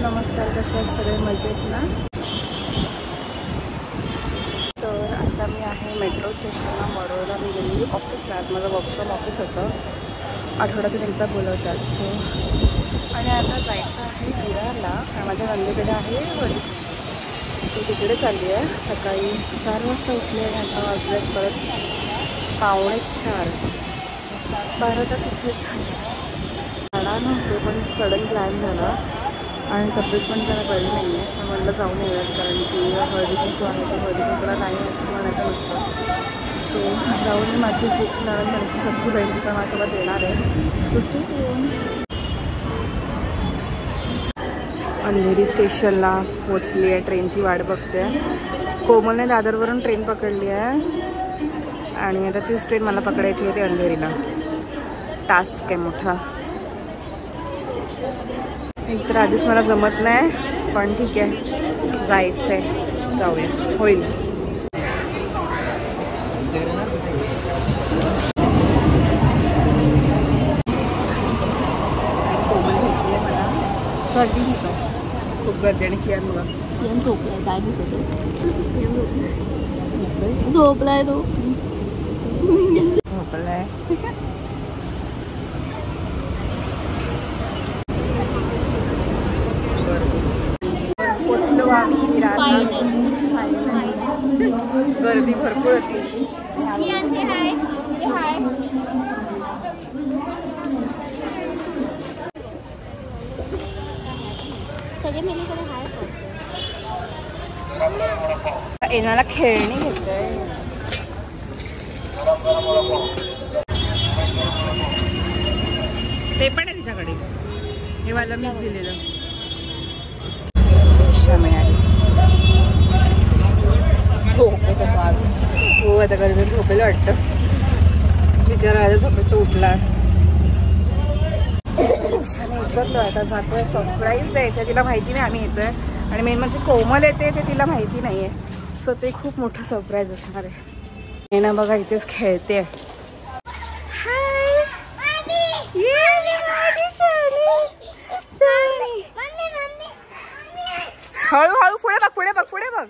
नमस्कार, कशा आहेत सगळे? मजेत ना? तर आता मी आहे मेट्रो स्टेशनला मरोळला. मी गेलेली ऑफिसला. आज माझं वर्क फ्रॉम ऑफिस होतं, आठवड्यातून एकदा बोलवतात. सो आणि आता जायचं आहे विरारला. माझ्या नंदीकडे आहे वडी. सो तिकडे चालली आहे. सकाळी 4 वाजता उठले आणि आता वाजलेत परत 3:45. 12 तास इथेच झाले. जाणार नव्हते पण सडन प्लॅन झाला आणि तब्येत पण जरा बरी नाही आहे. पण म्हणलं जाऊन येऊयात, कारण की हळदी कुंकू आहे. तर हळदी कुंकूला नाही असं म्हणायचं नसतं. सो जाऊन माझी दुसरी नवीन म्हणते सगळी बहीण पण माझ्यासोबत येणार आहे. So stay tune. अंधेरी स्टेशनला पोचली आहे. ट्रेनची वाट बघते. कोमलने दादरवरून ट्रेन पकडली आहे आणि आता तीच ट्रेन मला पकडायची होती अंधेरीला. टास्क आहे मोठा. एक तर आधीच मला जमत नाही, पण ठीक आहे, जायचं आहे, जाऊया, होईल. कोमल भेटली आहे मला. गर्दी दिसत खूप गर्दी आणि कियान बघा. कियान झोपलाय. काय दिसत दिसतोय? झोपलाय तो. झोपलाय. पोचलो आम्ही विरारला. गर्दी भरपूर होती. एनाला खेळणी घेतोय. ते पण आहे तिच्याकडे. हे मला मीच दिलेलं. मिळाली. हो आता कधी झोपेल वाटतं. बिचारा झोपेत तो उठला. रिक्षाने उतरलो. आता जातोय. सरप्राईज द्यायचं तिला माहिती नाही आम्ही येतोय. आणि मेन म्हणजे कोमल येते ते तिला माहिती नाही आहे. सो ते खूप मोठं सरप्राईज असणार आहे. हे ना बघा इथेच खेळते. हळूहळू पुढे बघ, पुढे बघ, पुढे बघ.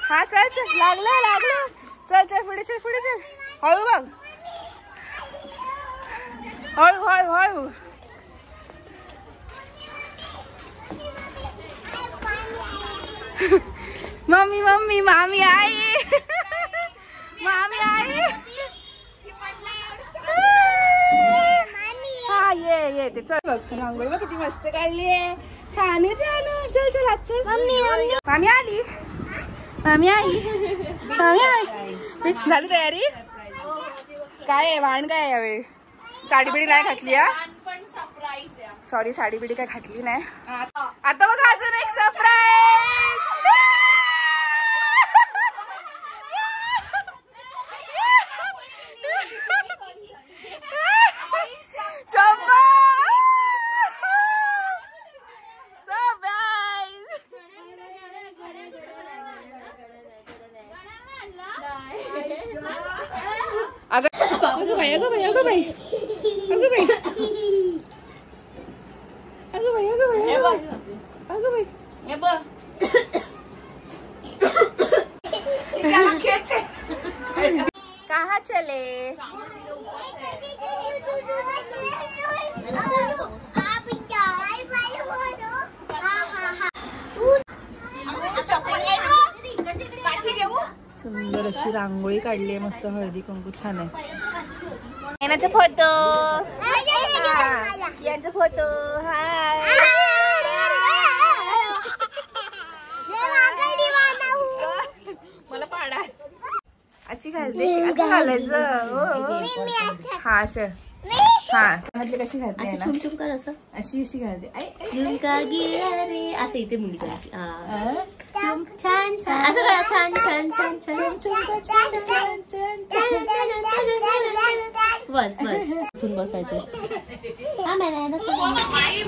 हा चल चल. लागलं लागलं. चल चल पुढे चल, पुढे चल. हळू बघ, हळू हळू हळू. मम्मी मम्मी मामी आई. मामी आई. हा ये ये ते. चल बघ रांगोळी बघ किती मस्त काढली आहे. छान छान. चल चल आज चल. मामी आली. मामी आई. मामी आई. झाली तयारी? काय आहे वाण? काय आहे यावेळी? साडी बिडी नाही घातली? सॉरी, साडी बिडी काय घातली नाही. आता बघ अजून एक सरप्राईज. अगं बाई, अगं बाई, अगं बाई, अगं बाई, अगं बाई, अगं बाई, अगं बाई. कहाँ चले? सुंदर अशी रांगोळी काढली आहे. मस्त हळदी कुंकू छान आहे. येण्याचा फोटो, यांचा फोटो. हाय. मला पाडा अशी घालते. असं घालायचं. हा असं. हा घातली. कशी घालते ना? चुमचुम कर असं. अशी अशी घालते. असं इथे मुली करायची. छान छान असं करा. छान छान छान छान. बस बस उठून बसायचं.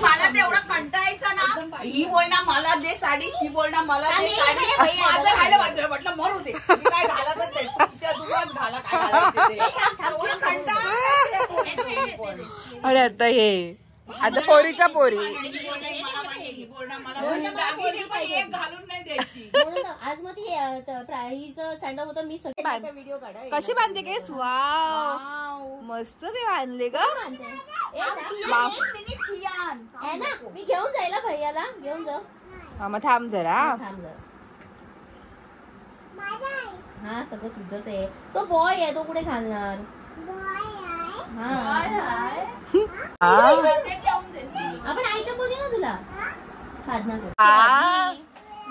मला तेवढा कंटाळायचा ना. ही बोलणार मला दे साडी, ही बोलणार मला दे साडी. माझं राहिलं वाटलं. म्हटलं मरू दे. काय घालतच नाही. घाला काय अरे आता हे आता पोरीच्या पोरी. दागिने पण एक घालून नाही द्यायची म्हणून आज मग हिचं सँडअप होतं मी व्हिडिओ काढा. कशी बांधते केस? वाव मस्त ते बांधले ग. मी घेऊन जायला भैयाला घेऊन जाऊ. मग थांब जरा. हा सगळं तुझंच आहे. तो बॉय आहे तो कुठे घालणार. आपण ऐकत बोलू ना तुला साधना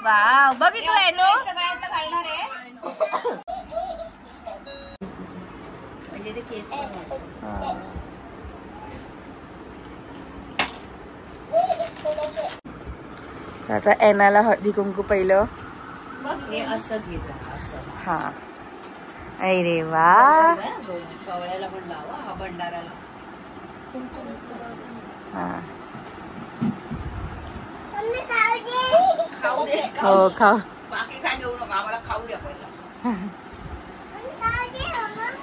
वाव बघितलंय घालणार आहे म्हणजे ते केस आता एनाला हळदी कुंकू पहिलं. हे असं घेत असं. हा अरे वा. कवळ्याला पण लावा हा भंडाराला. खाऊ दे. हो खाऊ. बाकी काय घेऊ नका आम्हाला खाऊ द्या पहिला.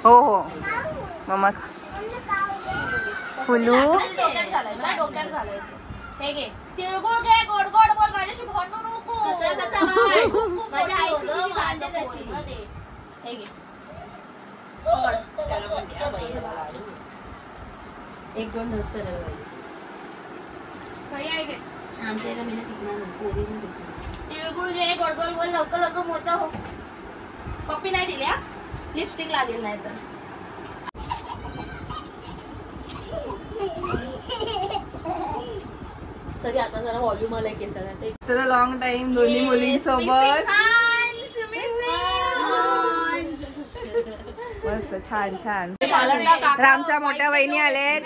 हो हो मम्मा फुलू. डोक्यात घालायचं. हे घे तिळगुळ घे गोड गोड बोल माझ्याशी भांडू नको. माझ्या आईशी भांडे तशी. हे घे एक दोन डोस करायला पाहिजे. आमच्या इथं मी टिकणार नाही. तिळगुळ घे गोड गोड बोल लवकर लवकर मोठा हो. पप्पी नाही दिल्या लिपस्टिक लागेल नाही तर. तरी आता जरा व्हॉल्यूम आलाय केसाला. तर लॉंग टाइम दोन्ही मुलींसोबत मस्त छान छान. रामच्या मोठ्या बहिणी आलेत.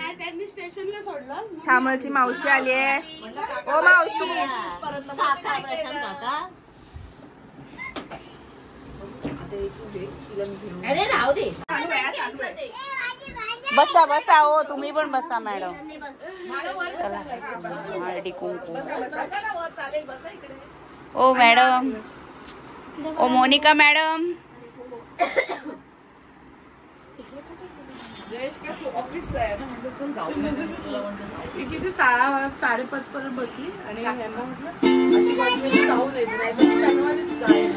छामलची मावशी आली आहे. ओ मावशी. काका प्रशांत काका. अरे राहू दे. बसा बसा हो तुम्ही पण बसा मॅडम. हळदी कुंकू. ओ मॅडम. ओ मोनिका मॅडम. किती 6:30 पर्यंत बसली आणि यांना म्हटलं अशी बाजू जाऊ नये शनिवारीच जाईल.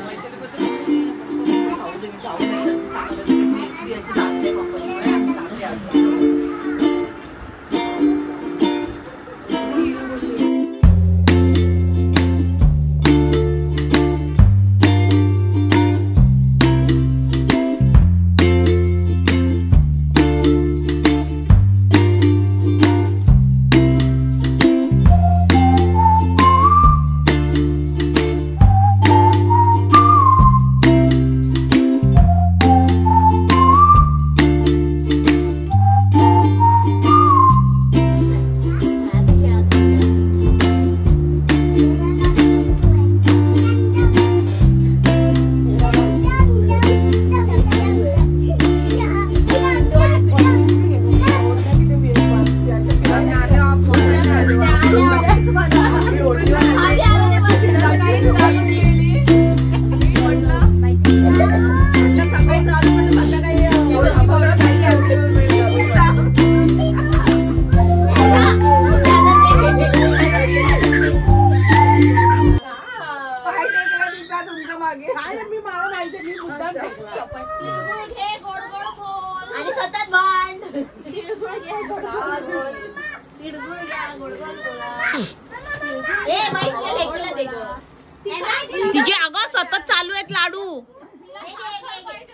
तिचे अगं सतत चालू आहेत लाडू.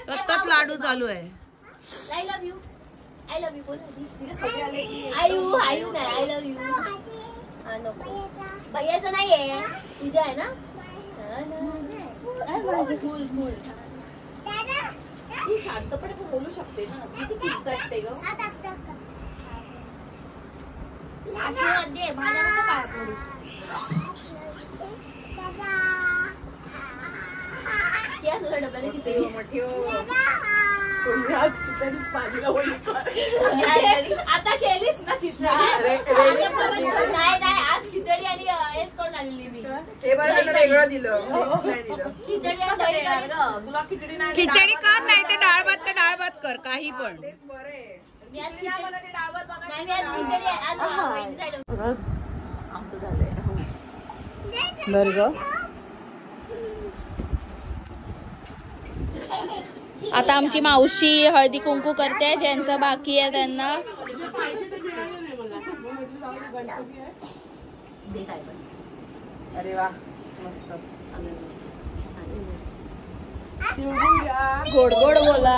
सतत लाडू चालू आहे. I love you. I love you बोल. आयू आयू नाही आय लव्ह यू. भैयाचं नाहीये तुझं आहे ना. फुल फुल तू शांतपणे बोलू शकते ना. किती किचकटते ग. आशीर्वाद दे माझ्या नको पाय पडू. क्या तुला डब्याला किती आता केलीस ना तिचं. नाही नाही आज खिचडी आणि हेच करून आलेली मी. वेगळं दिलं. खिचडी आणि तुला खिचडी नाही. खिचडी कर नाही तर डाळ भात तर डाळ भात कर काही पण. मी आज खिचडी आज आमचं झालंय. बरं ग. आता आमची मावशी हळदी कुंकू करते, ज्यांचं बाकी आहे त्यांना. अरे वा मस्त. गोड गोड बोला.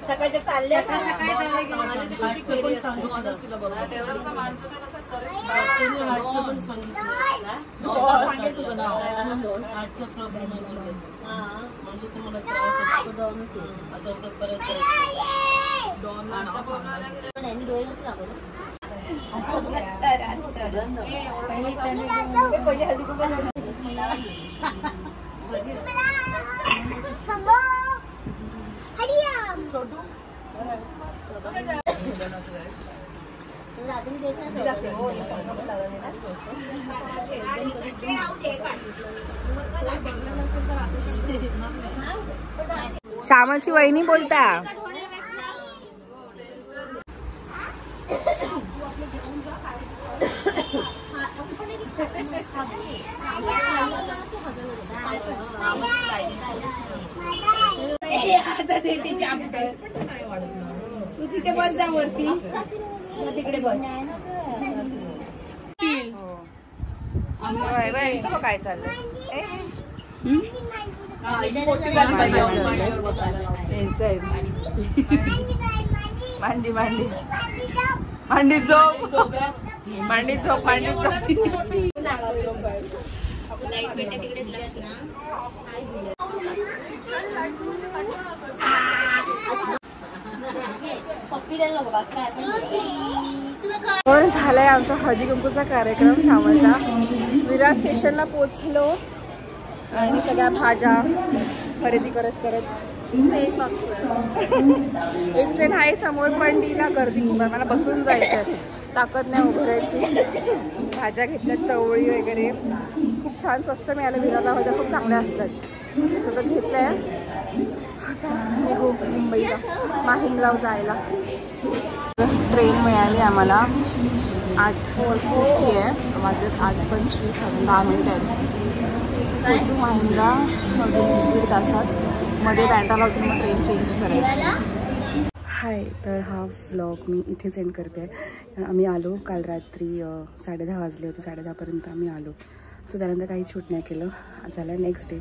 सकाळच्या चालल्या श्यामाची वहिनी बोलता. तू तिथे बस जा वरती, तिकडे बस. काय चाललंय? मांडी मांडी मांडी झोप, मांडी झोप, मांडी झोप. तर झालाय आमचा हळदी कुंकूचा कार्यक्रम श्यामलचा. विरार स्टेशनला पोचलो आणि सगळ्या भाज्या खरेदी करत करत एक ट्रेन आहे समोर, पण ती ना गर्दी खूप आहे, मला बसून जायचं, ताकद नाही उभारायची. भाज्या घेतल्या, चवळी वगैरे खूप छान स्वस्त मिळालं. विरारला भाज्या खूप चांगल्या असतात, सगळं घेतलंय. आता निघू मुंबईला, माहीमला जायला. ट्रेन मिळाली आम्हाला 8:35ची आहे, माझे 8:25, 10 मिनिट आहेत. पोचू माहीमला अजून 1.5 तासात. मध्ये बँड्राला होती, मग ट्रेन चेंज करायची. हाय, तर हा व्लॉग मी इथेच एंड करते. आम्ही आलो काल रात्री 10:30 वाजले होते, 10:30पर्यंत आम्ही आलो. सो त्यानंतर काही शूट नाही केलं. झालं नेक्स्ट डे.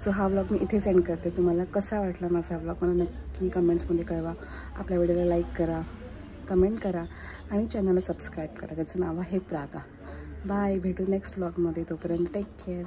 सो हा व्लॉग मी इथेच एंड करते. तुम्हाला कसा वाटला माझा व्लॉग मला नक्की कमेंट्समध्ये कळवा. आपल्या व्हिडिओला लाईक करा, कमेंट करा आणि चॅनलला सबस्क्राईब करा. त्याचं नाव आहे प्रागा. बाय, भेटू नेक्स्ट व्लॉगमध्ये. तोपर्यंत टेक केअर.